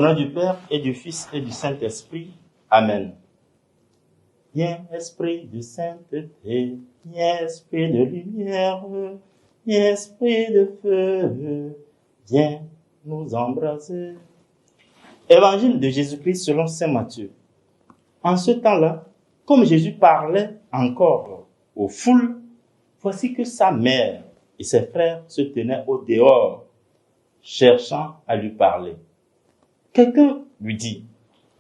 nom du Père et du Fils et du Saint-Esprit. Amen. Viens, Esprit de sainteté, viens, Esprit de lumière, viens, Esprit de feu, viens nous embraser. Évangile de Jésus-Christ selon saint Matthieu. En ce temps-là, comme Jésus parlait encore aux foules, voici que sa mère et ses frères se tenaient au dehors, cherchant à lui parler. Quelqu'un lui dit,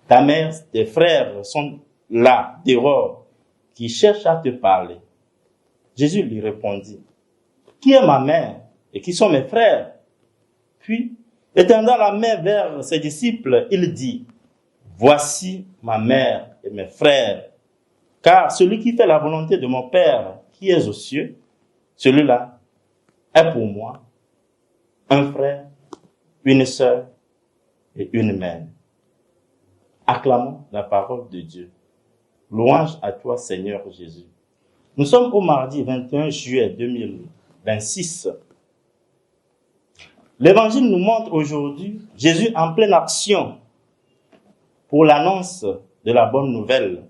ta mère, tes frères sont là, dehors, qui cherchent à te parler. Jésus lui répondit, qui est ma mère et qui sont mes frères? Puis, étendant la main vers ses disciples, il dit, voici ma mère et mes frères, car celui qui fait la volonté de mon Père qui est aux cieux, celui-là est pour moi un frère, une sœur et une mère. Acclamons la parole de Dieu. Louange à toi, Seigneur Jésus. Nous sommes au mardi 21 juillet 2026. L'Évangile nous montre aujourd'hui Jésus en pleine action pour l'annonce de la bonne nouvelle.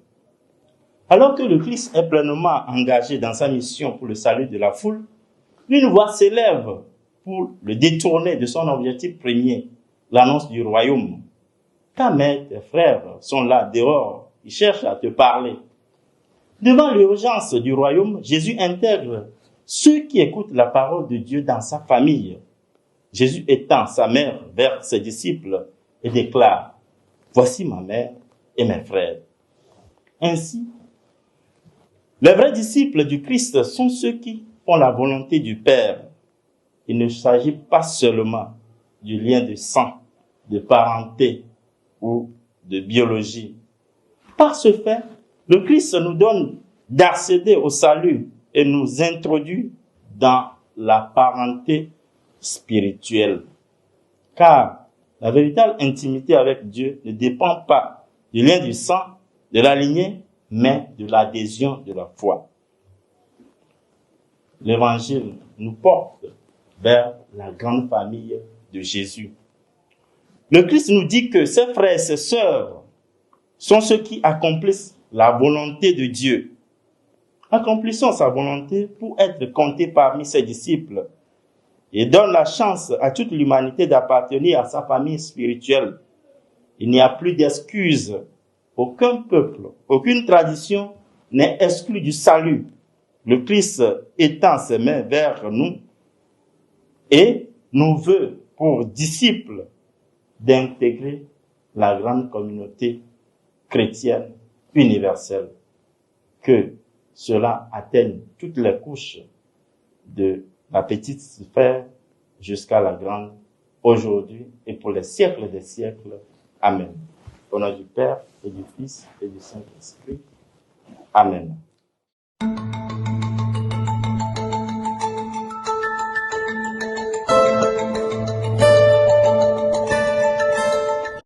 Alors que le Christ est pleinement engagé dans sa mission pour le salut de la foule, une voix s'élève pour le détourner de son objectif premier, l'annonce du royaume. Ta mère, tes frères sont là dehors, ils cherchent à te parler. Devant l'urgence du royaume, Jésus intègre ceux qui écoutent la parole de Dieu dans sa famille. Jésus étend sa main vers ses disciples et déclare, voici ma mère et mes frères. Ainsi, les vrais disciples du Christ sont ceux qui font la volonté du Père. Il ne s'agit pas seulement du lien de sang, de parenté ou de biologie. Par ce fait, le Christ nous donne d'accéder au salut et nous introduit dans la parenté spirituelle. Car la véritable intimité avec Dieu ne dépend pas du lien du sang, de la lignée, mais de l'adhésion de la foi. L'Évangile nous porte vers la grande famille de Jésus. Le Christ nous dit que ses frères et ses sœurs sont ceux qui accomplissent la volonté de Dieu. Accomplissons sa volonté pour être comptés parmi ses disciples et donne la chance à toute l'humanité d'appartenir à sa famille spirituelle. Il n'y a plus d'excuses. Aucun peuple, aucune tradition n'est exclu du salut. Le Christ étend ses mains vers nous et nous veut pour disciples d'intégrer la grande communauté chrétienne universelle. Que cela atteigne toutes les couches de la petite sphère jusqu'à la grande, aujourd'hui et pour les siècles des siècles. Amen. Au nom du Père et du Fils et du Saint-Esprit. Amen.